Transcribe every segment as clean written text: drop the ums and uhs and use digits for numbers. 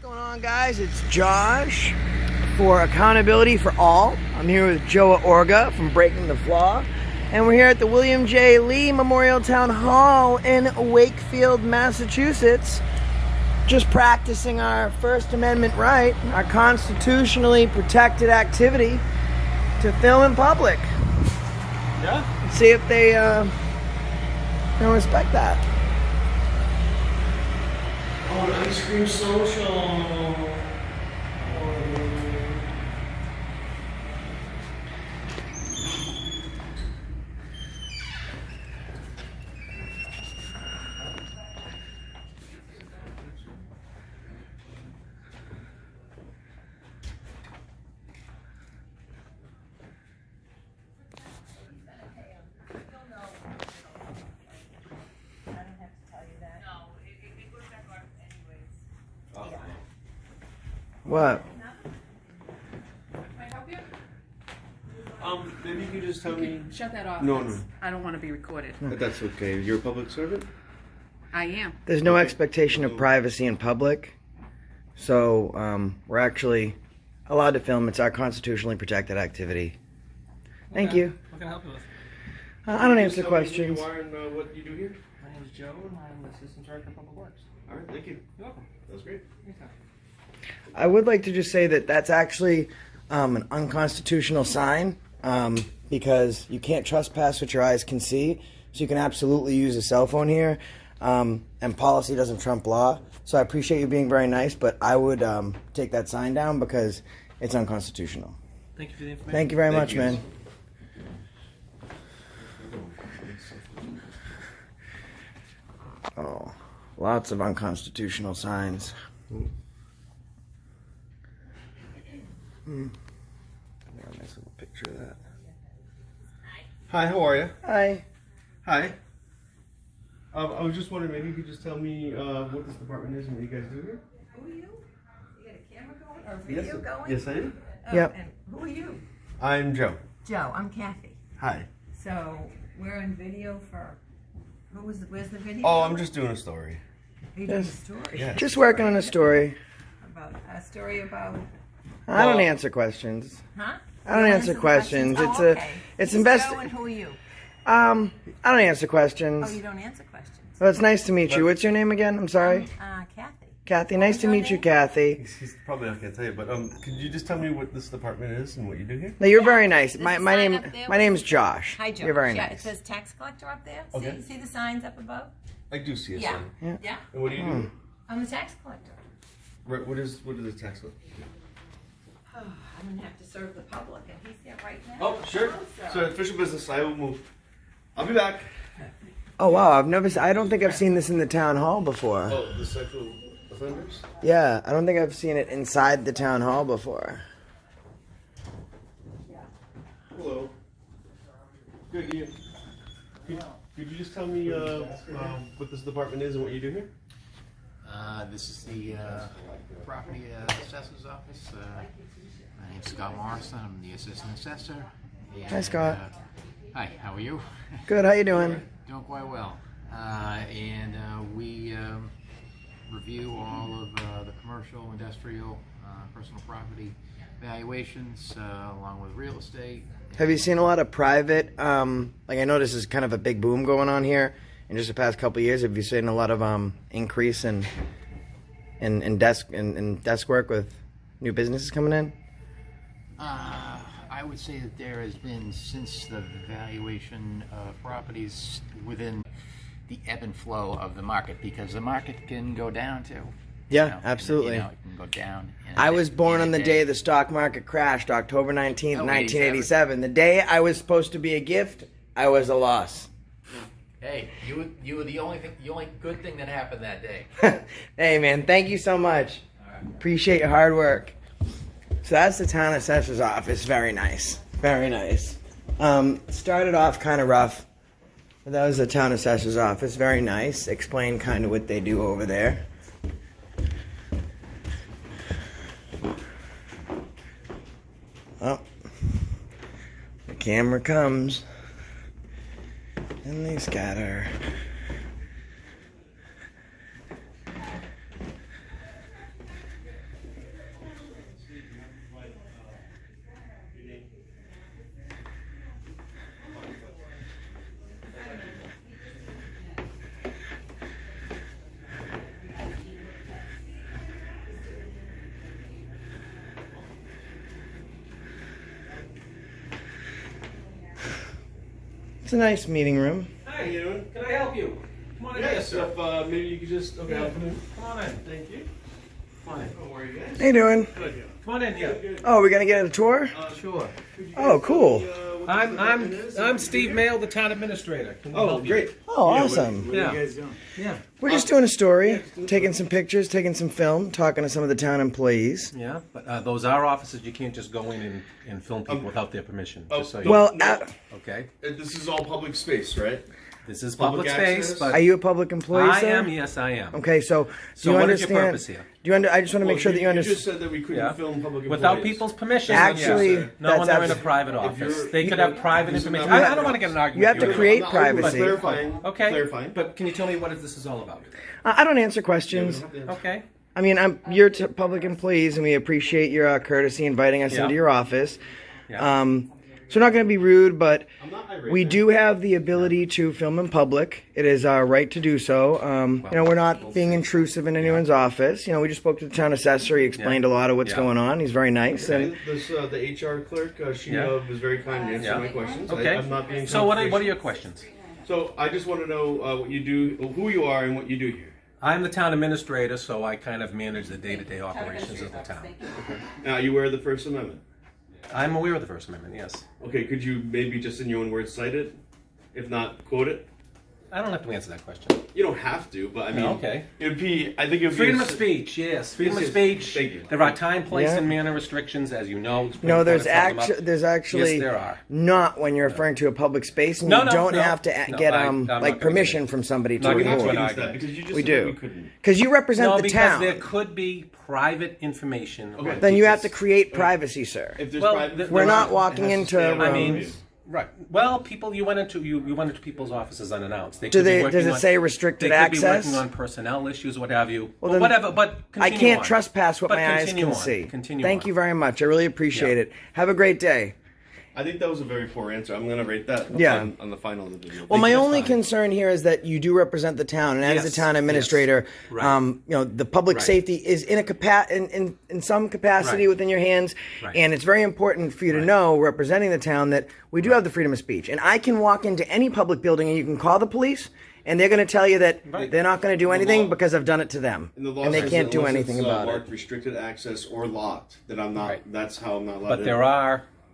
What's going on, guys? It's Josh for Accountability for All. I'm here with Joe at ORGA from Breaking the FLAW, and we're here at the William J. Lee Memorial Town Hall in Wakefield, Massachusetts, just practicing our First Amendment right, our constitutionally protected activity to film in public. Yeah. Let's see if they respect that. Oh, an ice cream social. What? Can I help you? Maybe you could just tell me. Shut that off. No. I don't want to be recorded. That's okay. You're a public servant? I am. There's no expectation of privacy in public, so we're actually allowed to film. It's our constitutionally protected activity. Thank you. What can I help you with? I don't answer Just tell me questions. Who you are and what you do here? My name is Joe, and I'm the Assistant Director of Public Works. All right, thank you. You're welcome. That's great. Anytime. I would like to just say that that's actually an unconstitutional sign because you can't trespass what your eyes can see. So you can absolutely use a cell phone here, and policy doesn't trump law. So I appreciate you being very nice, but I would take that sign down because it's unconstitutional. Thank you for the information. Thank you very Thank much, you. man. Oh, lots of unconstitutional signs. I got a nice little picture of that. Hi, how are you? Hi. Hi. I was just wondering, maybe you could just tell me what this department is and what you guys do here? Who are you? You got a camera going or video going? Yes, I am. Oh, Yep. And who are you? I'm Joe. Joe. I'm Kathy. Hi. So we're in video for. Where's the video? Oh, I'm just doing a story. Are you doing a Yes. story? Yeah. Just working on a story. About a story about. I don't Well- answer questions. Huh? I don't You answer the questions. Oh, It's okay. it's Who's invest. Joe and who are you? I don't answer Oh, questions. you don't answer questions. Well, it's nice to meet you. What's your name again? I'm sorry. Kathy. Kathy. Nice to your meet you, name? Kathy. He's probably not going to tell you, but could you just tell me what this department is and what you do here? No, you're very nice. There's My a my sign name up there my name's Josh. Hi, Joe. You're very Yeah, it nice. says tax collector up there. Okay. See the signs up above? I do see a Yeah. sign. Yeah. And what do you do? I'm the tax collector. Right, what is the tax law? Oh, I'm gonna have to serve the public, and he's there right now. Oh, sure. So official business, I will move. I'll be back. Oh wow, I don't think I've seen this in the town hall before. Oh, the sexual offenders? Yeah, I don't think I've seen it inside the town hall before. Hello. Good, yeah. Could you just tell me what this department is and what you do here? This is the property assessor's office. My name's Scott Morrison. I'm the assistant assessor. And, Hi, Scott. Hi, how are you? Good. How you doing? Doing quite well. We review all of the commercial, industrial, personal property valuations, along with real estate. Have you seen a lot of private? Like I know this is kind of a big boom going on here in just the past couple of years. Have you seen a lot of increase in desk work with new businesses coming in? I would say that there has been, since the valuation of properties within the ebb and flow of the market, because the market can go down too. Yeah, absolutely. It can go down. I was born on the day the stock market crashed, October 19th, Oh, 1987. The day I was supposed to be a gift, I was a loss. Hey, you were the only good thing that happened that day. Hey man, thank you so much. Appreciate your hard work. So that's the town assessor's office. Very nice. Very nice. Started off kind of rough. But that was the town assessor's office. Very nice. Explain kind of what they do over there. Oh. The camera comes. And they scatter. It's a nice meeting room. Hi, you doing? Can I help you? Come on in here, Yes, sir. if maybe you could just, okay, I'll come in. Come on in. Thank you. Come on in. How are you guys? How you doing? Good. Come on in here. Oh, we're gonna get a tour? Sure. Could you Oh, guys cool. tell me, what the I'm department is? I'm Steve Mail, the town administrator. Can we Oh, help you? great. Oh, Yeah, awesome. What are Yeah. you guys doing? Yeah. We're just doing a story, taking some pictures, taking some film, talking to some of the town employees. Yeah, but those are offices. You can't just go in and film people without their permission. Just so you Well, okay. This is all public space, right? This is Public public space, access? but are you a public employee, I sir? am. Yes, I am. Okay, so do So you what is understand? your purpose here? Do you I just want to make sure that you You just understand. said that we couldn't Yeah. film public Without employees. people's permission. Actually, yes. that's when they're in a abs- private you're- office, they could have private This is information. not- I don't want to get an argument. You have with to create I'm not arguing, privacy. Clarifying. Okay. Clarifying. But can you tell me what this is all about? I don't answer questions. Okay. I mean, you're public employees, and we appreciate your courtesy inviting us Yeah. into your office. Yeah. So we're not going to be rude, but I'm not irate, we man. do have the ability to film in public. It is our right to do so. We're not being intrusive in anyone's office. We just spoke to the town assessor. He explained a lot of what's Yeah. going on. He's very nice. And This, the HR clerk, she Yeah. was very kind to answer Yeah. my questions. Okay. I'm not being So what are confrontational. your questions? So I just want to know what you do, who you are, and what you do here. I'm the town administrator, so I kind of manage the day-to-day operations of the town. Now, you wear the First Amendment. I'm aware of the First Amendment, yes. Okay, could you maybe just in your own words cite it? If not, quote it? I don't have to answer that question. You don't have to, but I mean, Okay. it would be, I think it would Freedom be... of speech, yes. Freedom of Yes, speech. thank you. There are time, place, Yeah. and manner restrictions, as you know. no, there's Yes, actually there are. not when you're referring to a public space, and No, you no, don't no. have to No, get I'm not like gonna permission get- from somebody to not gonna get record. into an Use that, argument. because you just We said that do. we couldn't. Because you represent No, the because town. there could be private information. Okay. Then you have to create privacy, sir. If there's Well, private... We're not it walking has to into stay on rooms. I mean, rooms. right. Well, people, you went into people's offices unannounced. They Do could be they? working Does it on- say restricted They could access? be working on personnel issues, what have you. Well, Well, then whatever. But I continue can't on. trespass what But my eyes continue can on. see. Continue Thank on. you very much. I really appreciate Yeah. it. Have a great day. I think that was a very poor answer. I'm going to rate that Yeah. on the final of the video. Well, my that's only fine. concern here is that you do represent the town, and as the Yes, town administrator, yes. Right. the public Right. safety is in in some capacity Right. within your hands, Right. and it's very important for you to Right. know, representing the town, that we do have the freedom of speech, and I can walk into any public building and you can call the police, and they're going to tell you that they're not going to do anything law- because I've done it to them, And the law and they says can't that do unless anything it's, about it. marked restricted access or locked, that I'm not. Right. That's how I'm not allowed. But to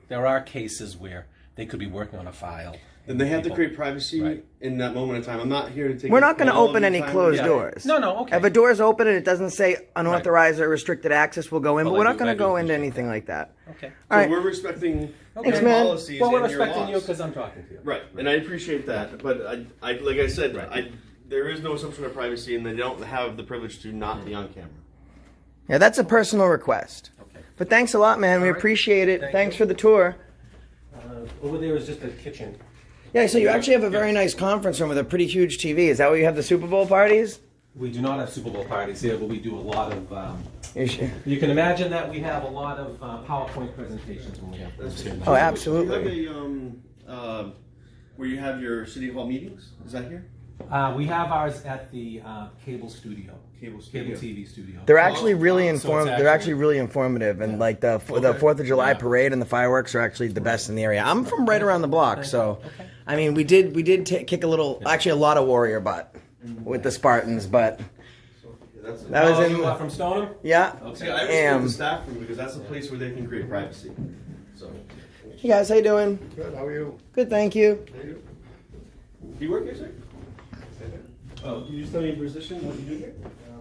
there are cases where they could be working on a file. Then they have to People- create privacy Right. in that moment in time. I'm not here to take. We're not going to all of open your any time. closed Yeah. doors. No, okay. If a door is open and it doesn't say unauthorized or restricted access, we'll go in, Well, but we're I not do- going I to do go into appreciate anything that. like that. Okay. So All right. we're respecting Thanks, your man. policies Well, we're and your respecting laws. you because I'm talking to you. Right, and I appreciate that, but I like I said, Right. there is no assumption of privacy, and they don't have the privilege to not be on camera. Yeah, that's a personal request. Okay. But thanks a lot, man. We All right. appreciate it. Thank Thanks you. for the tour. Over there is just a kitchen. Yeah, so you actually have a very nice conference room with a pretty huge TV. Is that where you have the Super Bowl parties? We do not have Super Bowl parties here, but we do a lot of. You You can imagine that we have a lot of PowerPoint presentations when we have those here. Oh, absolutely. Do you have a where you have your city hall meetings? Is that here? We have ours at the cable studio, Cable TV studio. They're actually really so it's informed. They're actually- actually really informative, and like the 4th of July parade and the fireworks are actually the best in the area. I'm from right around the block, so I mean, we did kick a little, actually a lot of warrior butt with the Spartans, but that was You in are from Stoneham? yeah. See, I respect Am. the staff room because that's a place where they can create privacy. So, Hey guys, how you doing? Good, how are you? Good, thank you. do you work here, sir? Oh, can you just tell me your position, what you do here?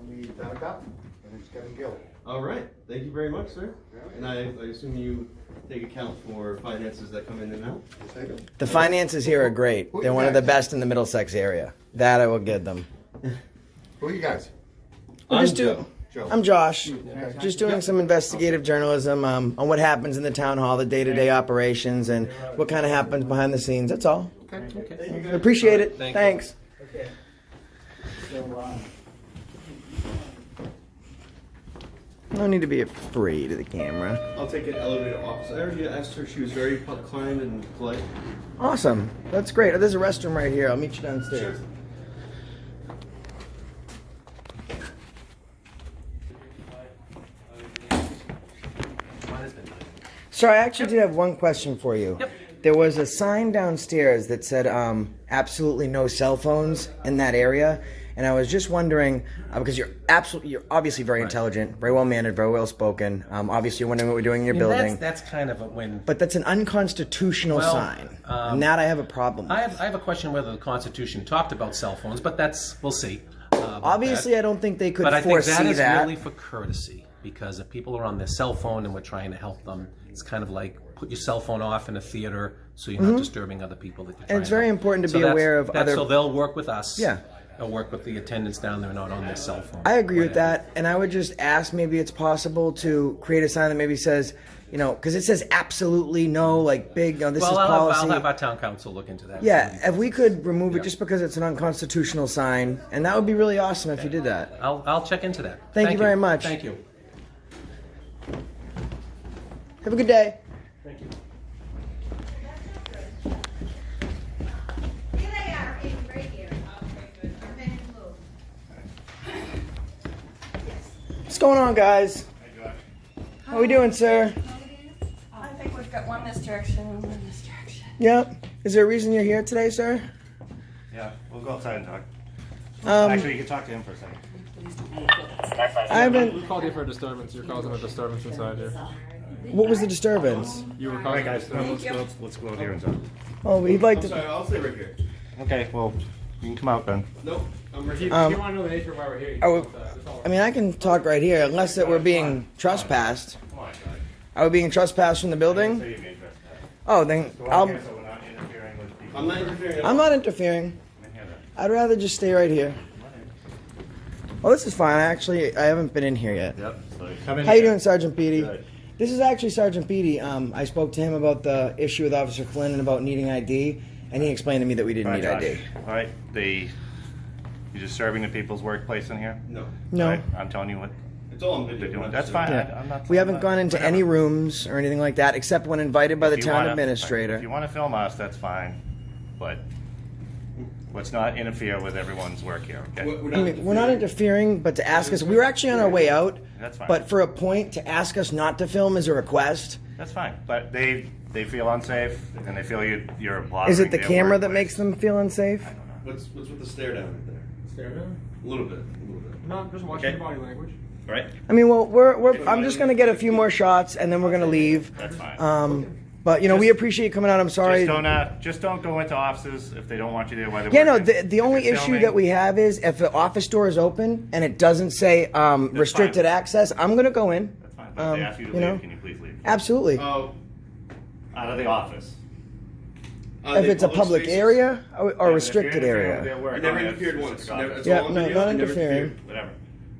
We done a cup, and it's Kevin Gill. All right, thank you very much, sir. And I assume you take account for finances that come in and out? Yes, I do. The finances here are great. They're one of the best in the Middlesex area. That I will give them. Who are you guys? We're just Joe. Joe. I'm Josh. Just doing some investigative journalism on what happens in the town hall, the day-to-day operations, and what kind of happens behind the scenes. That's all. Okay. Appreciate it. Thank you. Thanks. No need to be afraid of the camera. I'll take an elevator office. I already asked her, she was very kind and polite. Awesome. That's great. There's a restroom right here. I'll meet you downstairs. So I actually did have one question for you. Yep. There was a sign downstairs that said absolutely no cell phones in that area, and I was just wondering because you're obviously very intelligent, very well mannered, very well spoken. Obviously, you're wondering what we're doing in your building. That's kind of a when. But that's an unconstitutional sign, and that I have a problem with. I have a question whether the Constitution talked about cell phones, but we'll see. Obviously, I don't think they could But I think foresee that is that. really for courtesy, because if people are on their cell phone and we're trying to help them, it's kind of like put your cell phone off in a theater so you're not disturbing other people that you're trying And it's very to help. important to So be aware of other. So they'll work with us. Yeah. They'll work with the attendants down there, not on their cell phone. I agree with that, and I would just ask maybe it's possible to create a sign that maybe says, you know, because it says absolutely no, like big, this is policy. I'll have our town council look into that. Yeah, if we could remove it just because it's an unconstitutional sign, and that would be really awesome if you did that. I'll check into that. Thank you very much. Thank you. Have a good day. Thank you. Here they are, right here. Men in blue. What's going on, guys? How we doing, sir? I think we've got one this direction and one this direction. Yep. Is there a reason you're here today, sir? Yeah, we'll go outside and talk. Um, Actually, you can talk to him for a second. I haven't. We called you for a disturbance. You're causing a disturbance inside here. What was the disturbance? You were All causing right, a guys, disturbance. let's go out here and talk. Oh, we'd like to. I'll stay right here. Okay, well, you can come out then. Nope, I'm right If here. you want to know the nature of why we're here, you I can would- talk to that. That's all. I mean, I can talk right here, unless that we're being trespassed. Come on, guys. Are we being trespassed from the So building? you're being trespassed. Oh, then So we're I'll. here, so we're not interfering with people. I'm not interfering. I'm not interfering. Come in here then. I'd rather just stay right here. Oh, this is fine. Actually, I haven't been in here yet. Yep, so come in How you here. doing, Sergeant Beatty? Good. This is actually Sergeant Beatty. I spoke to him about the issue with Officer Flynn and about needing ID, and he explained to me that we didn't All right, need Josh. ID. All right, you disturbing the people's workplace in here? No, No, All right, I'm telling you what it's all on they're video. doing. That's fine. Yeah. I'm not. we haven't I'm gone not- into whatever. any rooms or anything like that, except when invited by the If you town wanna- administrator. If you want to film us, that's fine, but let's not interfere with everyone's work here, okay? I mean, we're not interfering, but to ask us, we were actually on our way out. That's fine. But for a point, to ask us not to film is a request. That's fine, but they feel unsafe and they feel you're bothering Is it the their camera that workplace. makes them feel unsafe? I don't know. What's with the stare down right there? Stare down? A little bit, a little bit. No, just watching Okay. your body language. Right? I mean, well, I'm just gonna get a few more shots and then we're gonna leave. That's fine. But you know, we appreciate you coming out. I'm sorry. Just don't go into offices if they don't want you there while they're Yeah, no. working. The only If you're issue filming, that we have is if the office door is open and it doesn't say restricted fine. access, I'm gonna go in. That's fine. But if they ask you to you leave, know? can you please leave? Absolutely. Oh, Out of the office. If it's a public spaces? area or Yeah, but if you're restricted interfering with area. their work I never on that interfered once. specific office, It's Yeah, all on no, video. not I never interfering. Whatever.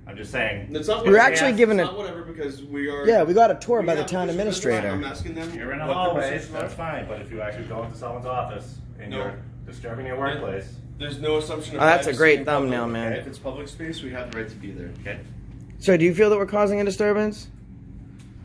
I'm just saying. It's not We were whatever. actually It's given not a whatever because we are. yeah. We got a tour by we the have town permission to do that. administrator. I'm asking them. You're in a what their hallway, position that's are. fine. But if you actually go into someone's office and No. you're disturbing your workplace, There's no assumption of Oh, that's a privacy great in public, thumbnail, okay? man. If it's public space, we have the right to be there. okay? So, do you feel that we're causing a disturbance?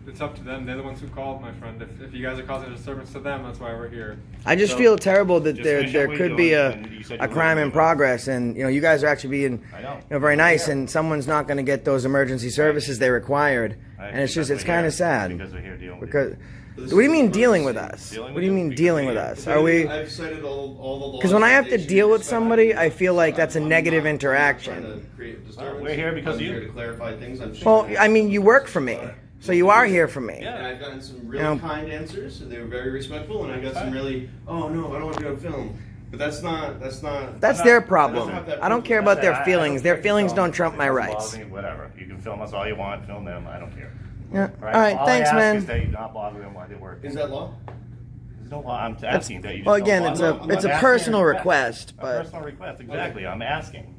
It's up to them. They're the ones who called, my friend. If you guys are causing a disturbance to them, that's why we're here. I just So, feel terrible that just there finish there what could you're be doing, and you said a you crime were in doing it. progress, and you know you guys are actually being I know. very nice, and someone's not going to get those emergency services they required, and it's just it's kind of sad. Because we're here dealing with Because This what do you is mean emergency. dealing with us? Dealing What do you with mean you dealing with because us? Are we? I've cited all the laws. Because when I have to that they deal should with respect. somebody, I feel like that's a I'm negative not interaction. trying to create disturbance. We're here because I'm of you. here to clarify things. I'm Well, I mean, you work for me, so you are here for me. Yeah. And I've gotten some really You know- kind answers, and they were very respectful. And I got some Fine. really, oh no, I don't want to be on film. But that's not. That's not- their I problem. don't have that I don't care privilege. about their I feelings. Their care feelings if don't you trump my film, it doesn't rights. bother me, Whatever. You can film us all you want. Film them. I don't care. Yeah. All right. All Thanks, I ask man. Is that you not bother them while they work. Is that law? There's no law. I'm asking that you. Just Well, don't again, bother it's them. a I'm it's a asking personal request, A but personal request. Exactly. I'm asking.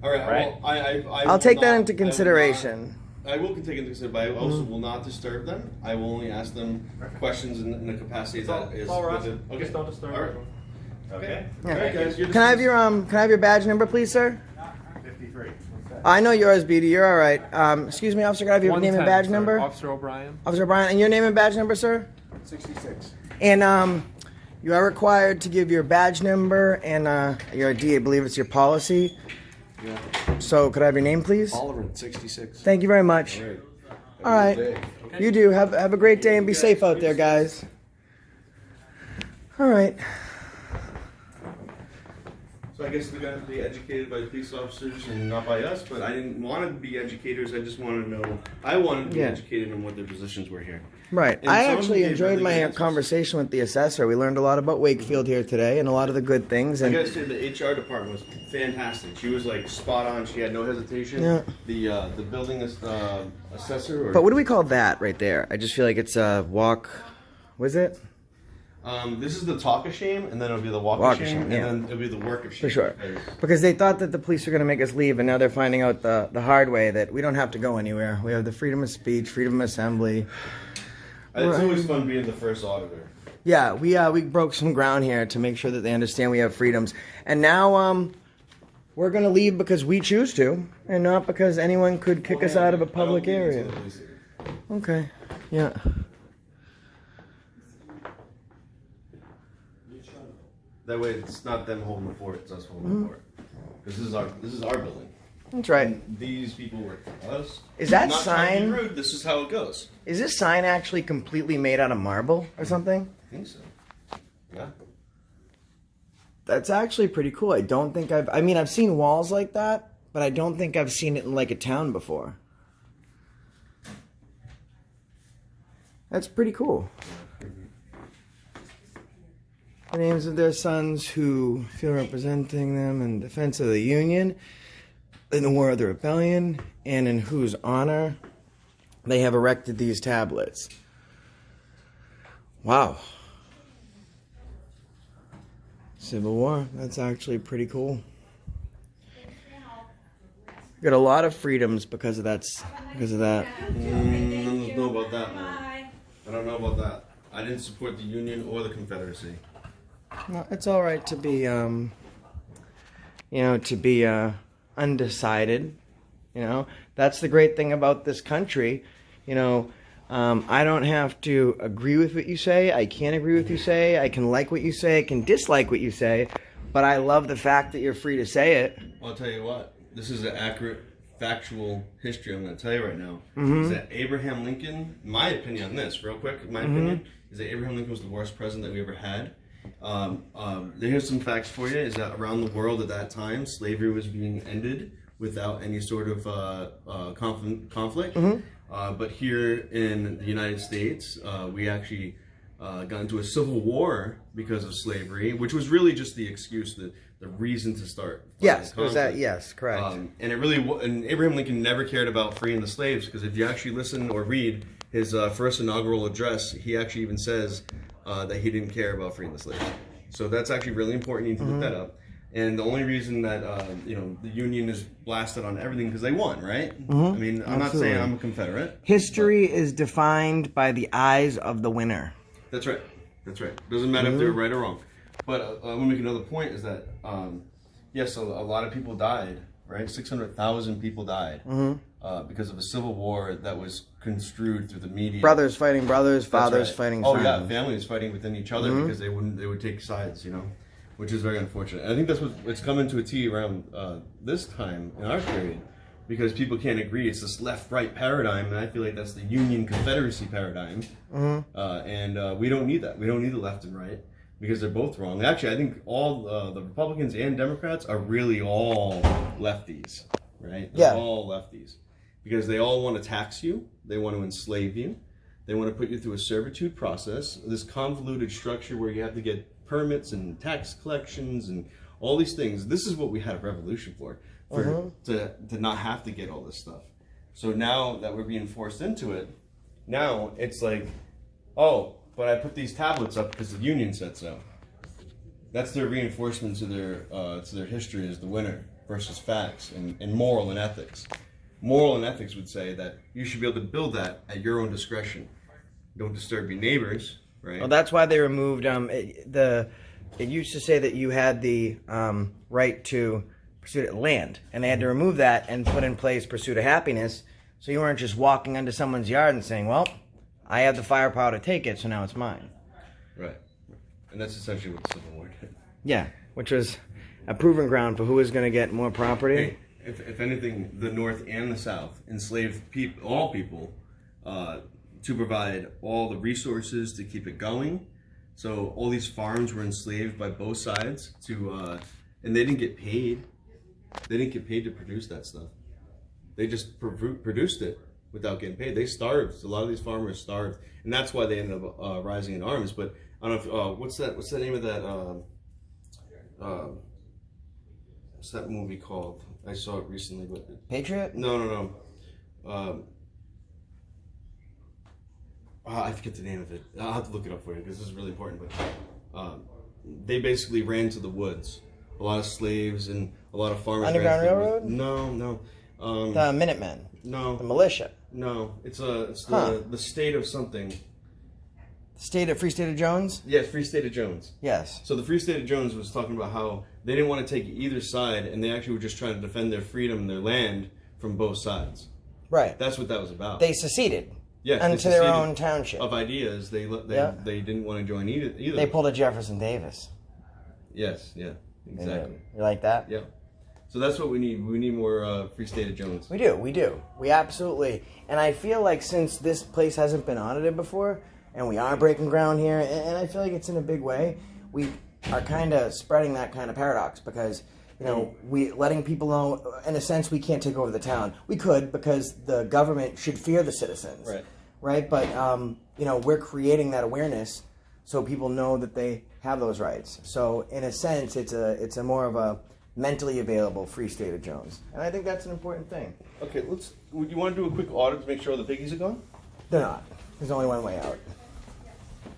All right. Right. Well, I I'll take will that not- into I will not- consideration. I will take into consideration, but I also will not disturb them. I will only ask them questions in the capacity that is. all we're within- asking. Okay. Just don't disturb All right. everyone. Okay. Yeah. All right, guys. Can I have your badge number, please, sir? 53. I know yours, Beatty. You're all right. Excuse me, officer. Can I have your name and 110, badge sir. number? Officer O'Brien. Officer Brian, and your name and badge number, sir? 66. And you are required to give your badge number and your ID. I believe it's your policy. Yeah. So could I have your name, please? Oliver, 66. Thank you very much. All right. All right. You do. Have a great day and be safe out there, guys. All right. So I guess they're going to be educated by police officers and not by us, but I didn't want to be educators. I just wanted to know. I wanted to be educated on what their positions were here. Right. And I some actually gave enjoyed really my good answers. conversation with the assessor. We learned a lot about Wakefield here today and a lot of the good things. I And gotta say, the HR department was fantastic. She was like spot on. She had no hesitation. Yeah. The building assessor. Or, but what do we call that right there? I just feel like it's a walk. Was it? This is the talk of shame, and then it'll be the walk Walk of of shame, shame, yeah. and then it'll be the work of shame. For sure. Because- Because they thought that the police were going to make us leave, and now they're finding out the hard way that we don't have to go anywhere. We have the freedom of speech, freedom of assembly. It's always fun being the first auditor. Yeah, we broke some ground here to make sure that they understand we have freedoms. And now we're going to leave because we choose to, and not because anyone could kick us out of a public area. Okay, yeah. That way, it's not them holding the fort; it's us holding the fort. Because this is our building. That's right. And these people work for us. Is that Not trying to sign- be rude, this is how it goes. Is this sign actually completely made out of marble or something? I think so. Yeah. That's actually pretty cool. I don't think I mean, I've seen walls like that, but I don't think I've seen it in like a town before. That's pretty cool. The names of their sons who feel representing them in defense of the Union, in the War of the Rebellion, and in whose honor they have erected these tablets. Wow. Civil War. That's actually pretty cool. Got a lot of freedoms because of that. I don't know about that, man. I don't know about that. I didn't support the Union or the Confederacy. No, it's all right to be, undecided. You know, that's the great thing about this country. You know, I don't have to agree with what you say. I can't agree with what you say. I can like what you say. I can dislike what you say. But I love the fact that you're free to say it. Well, I'll tell you what. This is an accurate, factual history I'm going to tell you right now. Mm-hmm. Is that Abraham Lincoln, my opinion on this, real quick, my opinion, is that Abraham Lincoln was the worst president that we ever had. Here's some facts for you, is that around the world at that time, slavery was being ended without any sort of conflict. But here in the United States, we actually got into a civil war because of slavery, which was really just the excuse, the reason to start. Yes, was that? Yes, correct. And it really, and Abraham Lincoln never cared about freeing the slaves, because if you actually listen or read his first inaugural address, he actually even says that he didn't care about freeing the slaves. So that's actually really important. You need to look that up. And the only reason that the Union is blasted on everything because they won, right? I mean, I'm not saying I'm a Confederate. History is defined by the eyes of the winner. That's right. That's right. Doesn't matter if they're right or wrong. But I want to make another point is that yes, a lot of people died, right? 600,000 people died because of a civil war that was construed through the media. Brothers fighting brothers, fathers right. fighting Oh sons. yeah, families fighting within each other because they would take sides, which is very unfortunate. I think that's what's coming to a T around this time in our period, because people can't agree. It's this left-right paradigm, and I feel like that's the Union Confederacy paradigm. And we don't need that. We don't need the left and right, because they're both wrong. Actually, I think all the Republicans and Democrats are really all lefties, right? They're all lefties, because they all want to tax you. They want to enslave you. They want to put you through a servitude process, this convoluted structure where you have to get permits and tax collections and all these things. This is what we had a revolution for to not have to get all this stuff. So now that we're being forced into it, now it's like, oh, but I put these tablets up because the Union said so. That's their reinforcement to their history as the winner versus facts and moral and ethics. Moral and ethics would say that you should be able to build that at your own discretion. Don't disturb your neighbors, right? Well, that's why they removed it used to say that you had the right to pursuit of land, and they had to remove that and put in place pursuit of happiness, so you weren't just walking into someone's yard and saying, well, I have the firepower to take it, so now it's mine. Right. And that's essentially what the Civil War did. Yeah, which was a proving ground for who was going to get more property. Hey, if anything, the North and the South enslaved all people to provide all the resources to keep it going, So all these farms were enslaved by both sides to, and they didn't get paid. They didn't get paid to produce that stuff. They just produced it without getting paid. They starved. A lot of these farmers starved, and that's why they ended up rising in arms. But I don't know if, what's the name of that? What's that movie called? I saw it recently, but Patriot? No. I forget the name of it. I'll have to look it up for you because this is really important. But they basically ran to the woods. A lot of slaves and a lot of farmers. Underground Railroad? No. The Minutemen? No. The militia? No. It's the state of something. Free State of Jones? Yes, Free State of Jones. Yes. So the Free State of Jones was talking about how they didn't want to take either side, and they actually were just trying to defend their freedom and their land from both sides. Right. That's what that was about. They seceded. Yes, into their own township. Of ideas. They didn't want to join either. They pulled a Jefferson Davis. Yes, yeah, exactly. You like that? Yeah. So that's what we need. We need more Free State of Jones. We do. We absolutely. And I feel like since this place hasn't been audited before, and we are breaking ground here, and I feel like it's in a big way, we are kind of spreading that kind of paradox because, you know, we letting people know, in a sense, we can't take over the town. We could because the government should fear the citizens. Right? But, you know, we're creating that awareness so people know that they have those rights. So, in a sense, it's a more of a mentally available Free State of Jones. And I think that's an important thing. Okay, would you want to do a quick audit to make sure the piggies are gone? They're not. There's only one way out.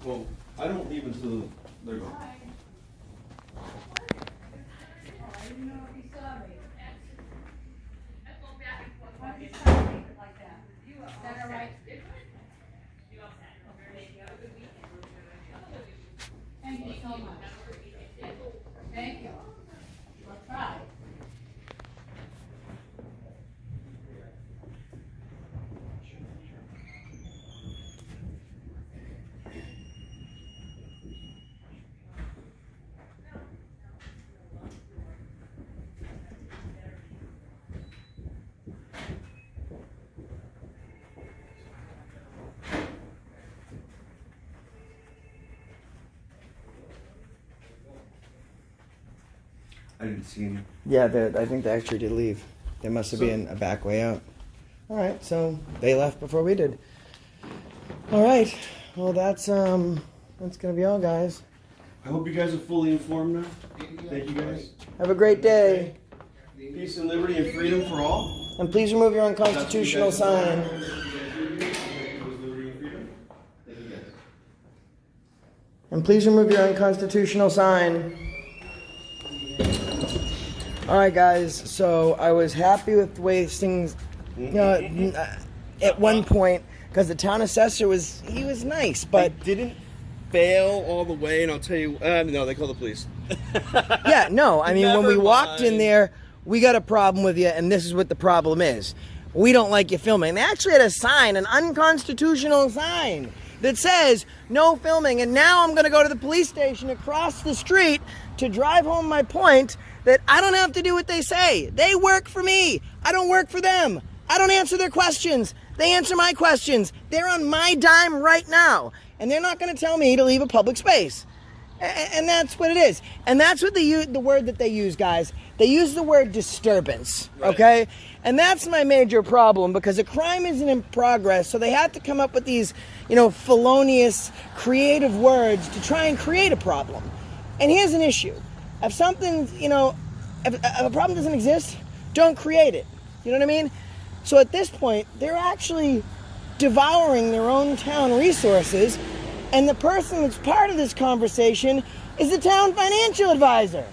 Well, I don't leave until they're gone. Thank you so much. Thank you. We'll try. I didn't see any. Yeah, I think they actually did leave. There must have been a back way out. All right, so they left before we did. All right, well that's gonna be all, guys. I hope you guys are fully informed now. Thank you guys. Have a great day. Peace and liberty and freedom for all. And please remove your unconstitutional sign. And please remove your unconstitutional sign. All right, guys. So I was happy with the way things, at one point, because the town assessor was nice, but I didn't fail all the way, and I'll tell you. No, they call the police. yeah, no. I mean, when we Never walked in mind. there, we got a problem with you, and this is what the problem is. We don't like you filming. And they actually had a sign, an unconstitutional sign, that says no filming. And now I'm going to go to the police station across the street to drive home my point that I don't have to do what they say. They work for me. I don't work for them. I don't answer their questions. They answer my questions. They're on my dime right now. And they're not going to tell me to leave a public space. And that's what it is. And that's what the word that they use, guys. They use the word disturbance, okay? And that's my major problem, because a crime isn't in progress, so they have to come up with these, felonious, creative words to try and create a problem. And here's an issue. If something, if a problem doesn't exist, don't create it. You know what I mean? So at this point, they're actually devouring their own town resources, and the person that's part of this conversation is the town financial advisor.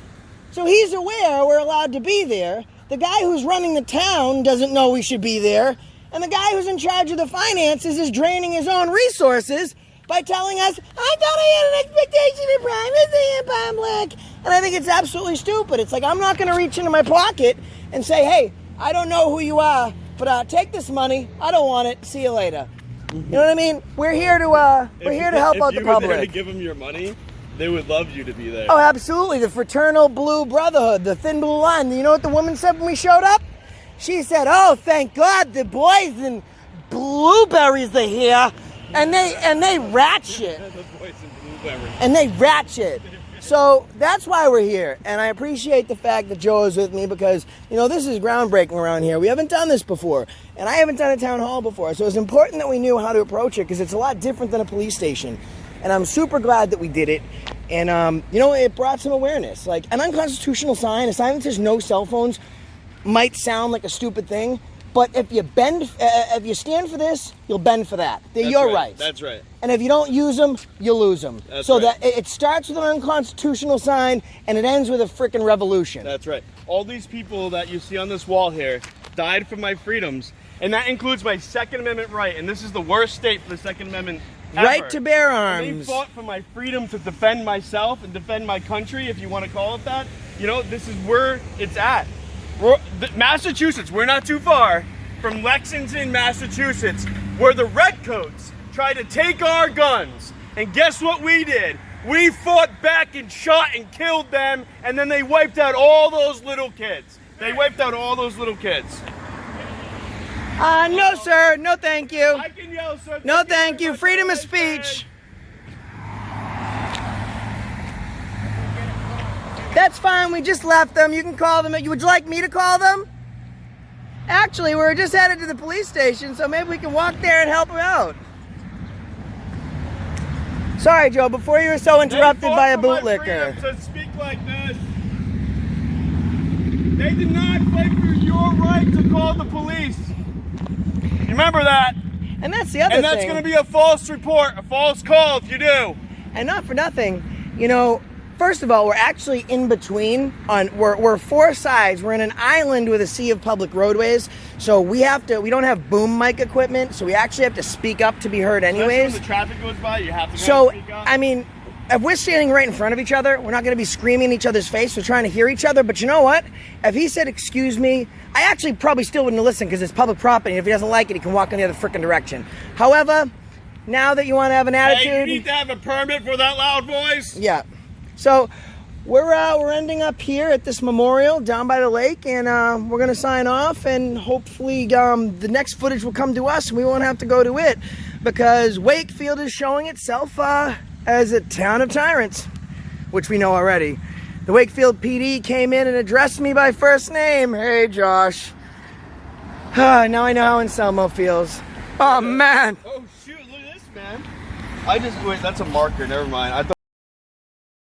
So he's aware we're allowed to be there. The guy who's running the town doesn't know we should be there. And the guy who's in charge of the finances is draining his own resources by telling us, I thought I had an expectation of privacy in public. And I think it's absolutely stupid. It's like, I'm not going to reach into my pocket and say, hey, I don't know who you are, but take this money. I don't want it. See you later. You know what I mean? We're here to help out the public. If you were there to give them your money, they would love you to be there. Oh, absolutely. The fraternal blue brotherhood, the thin blue line. You know what the woman said when we showed up? She said, oh, thank God the boys in blueberries are here. And they ratchet. The boys in blueberries. and they ratchet. So that's why we're here, and I appreciate the fact that Joe is with me because, you know, this is groundbreaking around here. We haven't done this before, and I haven't done a town hall before, so it's important that we knew how to approach it because it's a lot different than a police station, and I'm super glad that we did it, and, you know, it brought some awareness. Like, an unconstitutional sign, a sign that says no cell phones, might sound like a stupid thing, but if you stand for this, you'll bend for that. They're your rights. That's right. And if you don't use them, you lose them. That's so right. that it starts with an unconstitutional sign and it ends with a freaking revolution. That's right. All these people that you see on this wall here died for my freedoms, and that includes my Second Amendment right. And this is the worst state for the Second Amendment ever. Right to bear And they arms. fought for my freedom to defend myself and defend my country, if you want to call it that. You know, this is where it's at. Massachusetts, we're not too far from Lexington, Massachusetts, where the Redcoats tried to take our guns. And guess what we did? We fought back and shot and killed them, and then they wiped out all those little kids. They wiped out all those little kids. No, sir. No, thank you. I can yell, sir. No, thank you. Freedom of speech. That's fine. We just left them. You can call them. Would you like me to call them? Actually, we're just headed to the police station, so maybe we can walk there and help them out. Sorry, Joe, before you were so interrupted by a bootlicker. To speak like this. They did not fight for your right to call the police. Remember that. And that's the other thing. And that's going to be a false report, a false call if you do. And not for nothing, you know, first of all, we're actually in between. We're four sides. We're in an island with a sea of public roadways. So we don't have boom mic equipment. So we actually have to speak up to be heard anyways. When the traffic goes by, you have to go So, and speak up. I mean, if we're standing right in front of each other, we're not going to be screaming in each other's face. We're trying to hear each other. But you know what? If he said, excuse me, I actually probably still wouldn't listen because it's public property. And if he doesn't like it, he can walk in the other freaking direction. However, now that you want to have an attitude... Hey, you need to have a permit for that loud voice? Yeah. So we're ending up here at this memorial down by the lake, and we're going to sign off, and hopefully the next footage will come to us and we won't have to go to it because Wakefield is showing itself as a town of tyrants, which we know already. The Wakefield PD came in and addressed me by first name. Hey, Josh. Now I know how Anselmo feels. Oh, man. Oh, shoot, look at this, man. Wait, that's a marker, never mind. I thought